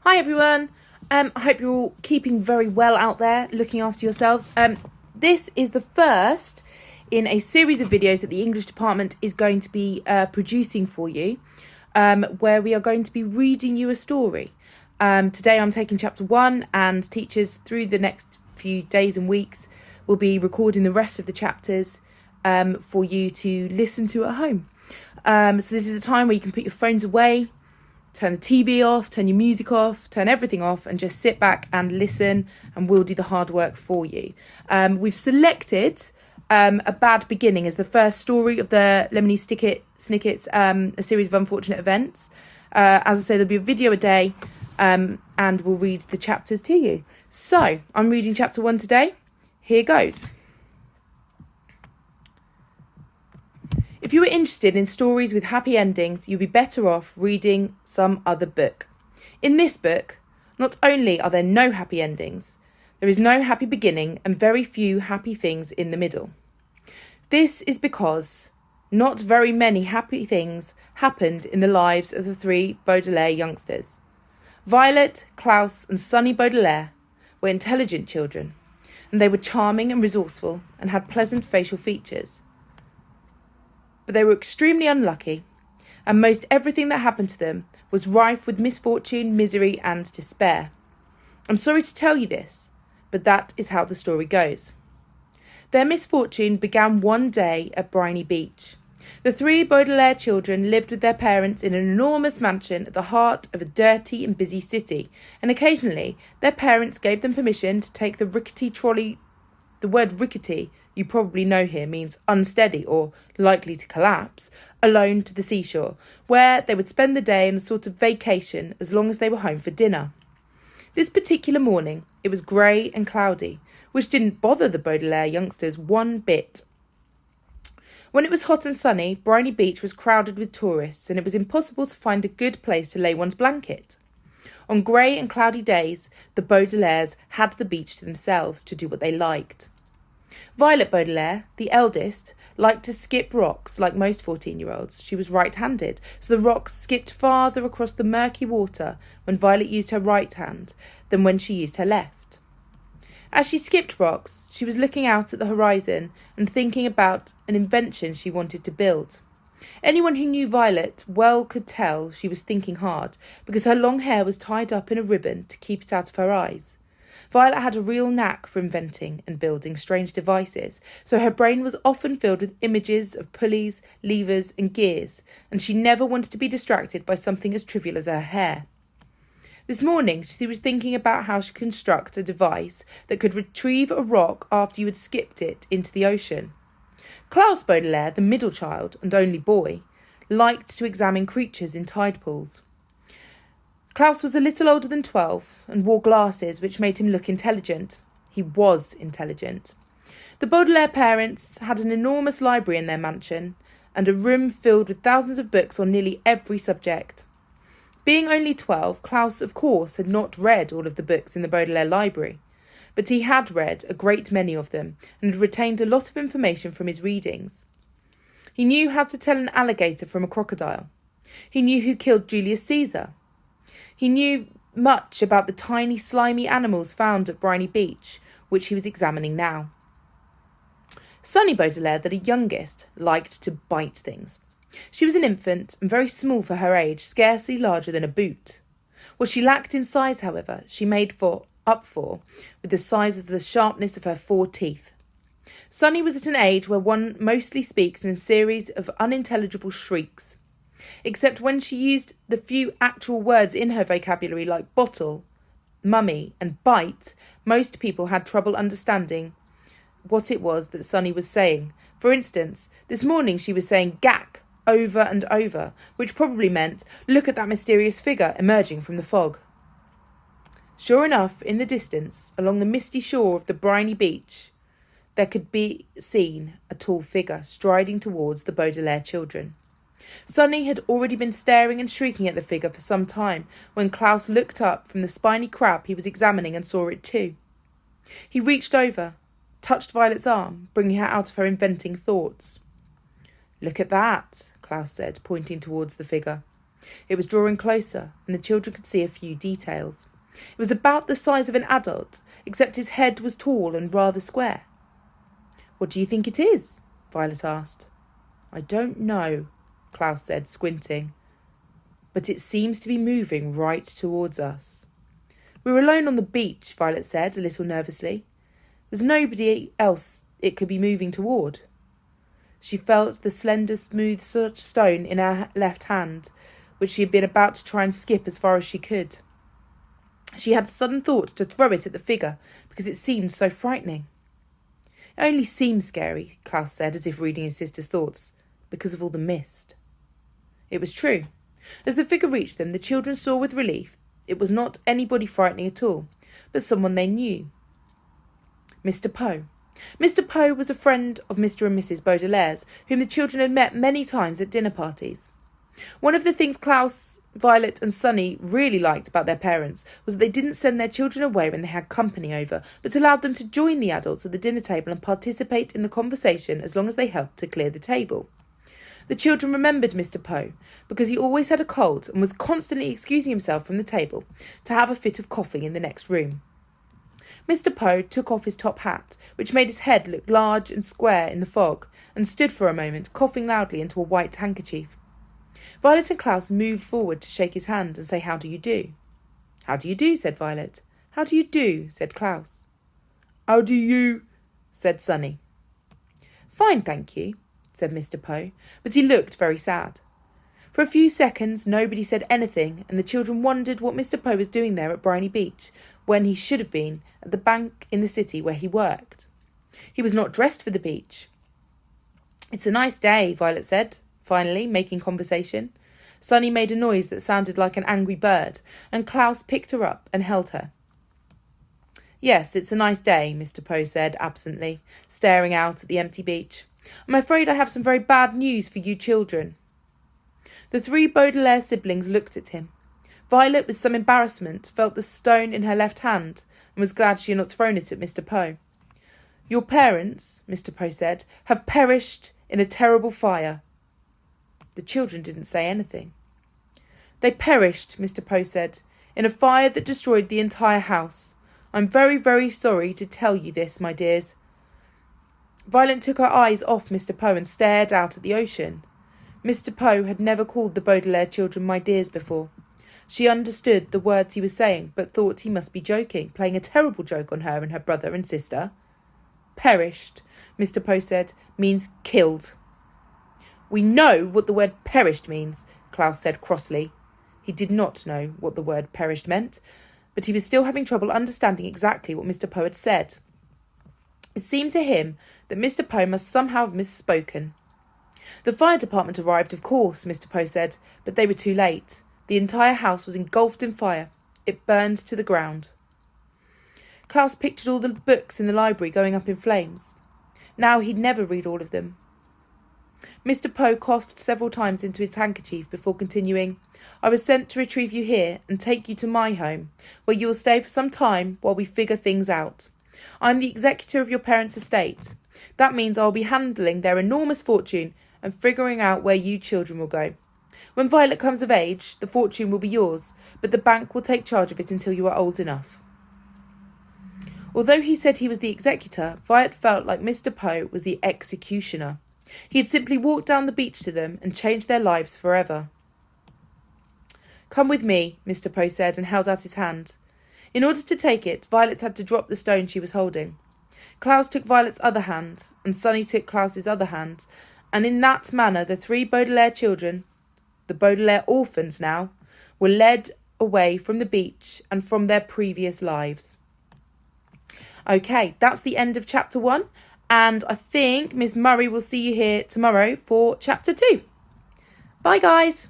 Hi everyone. I hope you're all keeping very well out there, looking after yourselves. This is the first in a series of videos that the English department is going to be producing for you, where we are going to be reading you a story. Today I'm taking chapter 1, and teachers through the next few days and weeks will be recording the rest of the chapters for you to listen to at home. So this is a time where you can put your phones away, turn the TV off, turn your music off, turn everything off, and just sit back and listen, and we'll do the hard work for you. We've selected A Bad Beginning as the first story of the Lemony Snicket's a series of unfortunate events. As I say, there'll be a video a day, and we'll read the chapters to you. So, I'm reading chapter 1 today. Here goes. If you are interested in stories with happy endings, you'll be better off reading some other book. In this book, not only are there no happy endings, there is no happy beginning and very few happy things in the middle. This is because not very many happy things happened in the lives of the three Baudelaire youngsters. Violet, Klaus, and Sonny Baudelaire were intelligent children, and they were charming and resourceful and had pleasant facial features. But they were extremely unlucky, and most everything that happened to them was rife with misfortune, misery, and despair. I'm sorry to tell you this, but that is how the story goes. Their misfortune began one day at Briny Beach. The three Baudelaire children lived with their parents in an enormous mansion at the heart of a dirty and busy city, and occasionally their parents gave them permission to take the rickety trolley. The word rickety, you probably know here, means unsteady or likely to collapse, alone to the seashore, where they would spend the day in a sort of vacation as long as they were home for dinner. This particular morning, it was grey and cloudy, which didn't bother the Baudelaire youngsters one bit. When it was hot and sunny, Briny Beach was crowded with tourists, and it was impossible to find a good place to lay one's blanket. On grey and cloudy days, the Baudelaires had the beach to themselves to do what they liked. Violet Baudelaire, the eldest, liked to skip rocks like most 14-year-olds. She was right-handed, so the rocks skipped farther across the murky water when Violet used her right hand than when she used her left. As she skipped rocks, she was looking out at the horizon and thinking about an invention she wanted to build. Anyone who knew Violet well could tell she was thinking hard, because her long hair was tied up in a ribbon to keep it out of her eyes. Violet had a real knack for inventing and building strange devices, so her brain was often filled with images of pulleys, levers, and gears, and she never wanted to be distracted by something as trivial as her hair. This morning, she was thinking about how she could construct a device that could retrieve a rock after you had skipped it into the ocean. Klaus Baudelaire, the middle child and only boy, liked to examine creatures in tide pools. Klaus was a little older than 12 and wore glasses which made him look intelligent. He was intelligent. The Baudelaire parents had an enormous library in their mansion and a room filled with thousands of books on nearly every subject. Being only 12, Klaus, of course, had not read all of the books in the Baudelaire library, but he had read a great many of them and had retained a lot of information from his readings. He knew how to tell an alligator from a crocodile. He knew who killed Julius Caesar. He knew much about the tiny, slimy animals found at Briny Beach, which he was examining now. Sonny Baudelaire, the youngest, liked to bite things. She was an infant and very small for her age, scarcely larger than a boot. What she lacked in size, however, she made up for with the size of the sharpness of her 4 teeth. Sonny was at an age where one mostly speaks in a series of unintelligible shrieks. Except when she used the few actual words in her vocabulary like bottle, mummy, and bite, most people had trouble understanding what it was that Sonny was saying. For instance, this morning she was saying gack over and over, which probably meant, look at that mysterious figure emerging from the fog. Sure enough, in the distance, along the misty shore of the Briny Beach, there could be seen a tall figure striding towards the Baudelaire children. Sonny had already been staring and shrieking at the figure for some time when Klaus looked up from the spiny crab he was examining and saw it too. He reached over, touched Violet's arm, bringing her out of her inventing thoughts. Look at that, Klaus said, pointing towards the figure. It was drawing closer, and the children could see a few details. It was about the size of an adult, except his head was tall and rather square. "What do you think it is?" Violet asked. "I don't know," Klaus said, squinting. "But it seems to be moving right towards us." "We're alone on the beach," Violet said, a little nervously. "There's nobody else it could be moving toward." She felt the slender, smooth stone in her left hand, which she had been about to try and skip as far as she could. She had a sudden thought to throw it at the figure, because it seemed so frightening. "It only seems scary," Klaus said, as if reading his sister's thoughts, "because of all the mist." It was true. As the figure reached them, the children saw with relief it was not anybody frightening at all, but someone they knew. Mr. Poe. Mr. Poe was a friend of Mr. and Mrs. Baudelaire's, whom the children had met many times at dinner parties. One of the things Klaus, Violet and Sunny really liked about their parents was that they didn't send their children away when they had company over, but allowed them to join the adults at the dinner table and participate in the conversation as long as they helped to clear the table. The children remembered Mr. Poe because he always had a cold and was constantly excusing himself from the table to have a fit of coughing in the next room. Mr. Poe took off his top hat, which made his head look large and square in the fog, and stood for a moment, coughing loudly into a white handkerchief. Violet and Klaus moved forward to shake his hand and say, "How do you do?" "How do you do?" said Violet. "How do you do?" said Klaus. "How do you?" said Sunny. "Fine, thank you," said Mr. Poe, but he looked very sad. For a few seconds nobody said anything, and the children wondered what Mr. Poe was doing there at Briny Beach, when he should have been at the bank in the city where he worked. He was not dressed for the beach. "It's a nice day," Violet said, finally, making conversation. Sunny made a noise that sounded like an angry bird, and Klaus picked her up and held her. "Yes, it's a nice day," Mr. Poe said absently, staring out at the empty beach. "I'm afraid I have some very bad news for you children." The three Baudelaire siblings looked at him. Violet, with some embarrassment, felt the stone in her left hand and was glad she had not thrown it at Mr. Poe. "Your parents," Mr. Poe said, "have perished in a terrible fire." The children didn't say anything. "They perished," Mr. Poe said, "in a fire that destroyed the entire house. I'm very, very sorry to tell you this, my dears." Violet took her eyes off Mr. Poe and stared out at the ocean. Mr. Poe had never called the Baudelaire children "my dears" before. She understood the words he was saying, but thought he must be joking, playing a terrible joke on her and her brother and sister. "Perished," Mr. Poe said, "means killed." "We know what the word perished means," Klaus said crossly. He did not know what the word perished meant, but he was still having trouble understanding exactly what Mr. Poe had said. It seemed to him that Mr. Poe must somehow have misspoken. "The fire department arrived, of course," Mr. Poe said, "but they were too late. The entire house was engulfed in fire. It burned to the ground." Klaus pictured all the books in the library going up in flames. Now he'd never read all of them. Mr. Poe coughed several times into his handkerchief before continuing, "I was sent to retrieve you here and take you to my home, where you will stay for some time while we figure things out. I'm the executor of your parents' estate. That means I'll be handling their enormous fortune and figuring out where you children will go. When Violet comes of age, the fortune will be yours, but the bank will take charge of it until you are old enough." Although he said he was the executor, Violet felt like Mr. Poe was the executioner. He had simply walked down the beach to them and changed their lives forever. "Come with me," Mr. Poe said, and held out his hand. In order to take it, Violet had to drop the stone she was holding. Klaus took Violet's other hand, and Sunny took Klaus's other hand, and in that manner the three Baudelaire children, the Baudelaire orphans now, were led away from the beach and from their previous lives. Okay, that's the end of chapter 1, and I think Miss Murray will see you here tomorrow for chapter 2. Bye, guys.